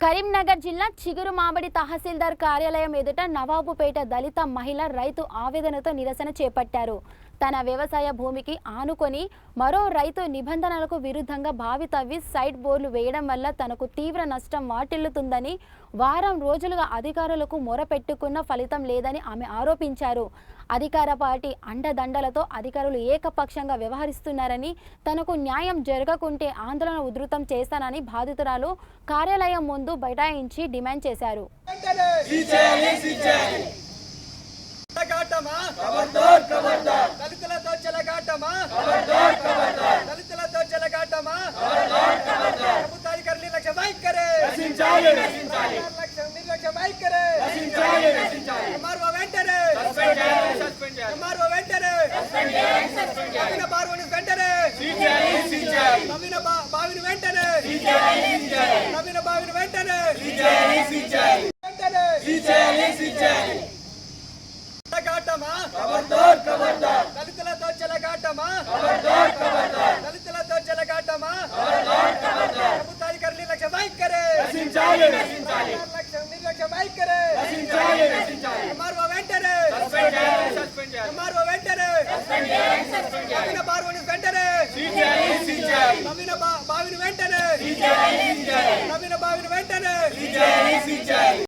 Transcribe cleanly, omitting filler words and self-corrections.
కరీంనగర్ జిల్లా చిగురు మామిడి తహసీల్దార్ కార్యాలయం ఎదుట నవాబుపేట దళిత మహిళ రైతు ఆవేదనతో నిరసన చేపట్టారు. తన వ్యవసాయ భూమికి ఆనుకొని మరో రైతు నిబంధనలకు విరుద్ధంగా బావి తవ్వి సైడ్ బోర్లు వేయడం వల్ల తనకు తీవ్ర నష్టం వాటిల్లుతుందని, వారం రోజులుగా అధికారులకు మొరపెట్టుకున్న ఫలితం లేదని ఆమె ఆరోపించారు. అధికార పార్టీ అండదండలతో అధికారులు ఏకపక్షంగా వ్యవహరిస్తున్నారని, తనకు న్యాయం జరగకుంటే ఆందోళన ఉధృతం చేస్తానని బాధితురాలు కార్యాలయం ముందు బైఠాయించి డిమాండ్ చేశారు. దళితులతో చెలగాటమా, దళితులతో చెలగాటమా, ప్రభుత్వాధికారులు నిర్లక్ష్య వైఖరి, నిర్లక్ష్య వైఖరి, ఎంఆర్ఓ వెంటనే, ఎంఆర్ఓ వెంటనే, నవీన బారుని వెంటనే, నవీన బావిని వెంటనే, నవీన బావిని వెంటనే, దళితులతో చెలగాటమా, దళితులతో చెలగాటమా, ప్రభుత్వాధికారులు నిర్లక్ష్య వైఖరి, నిర్లక్ష్య వైఖరి, ఎంఆర్ఓ వెంటనే, ఎంఆర్ఓ వెంటనే, నవీన బారుని వెంటనే, నవీన బావిని వెంటనే, నవీన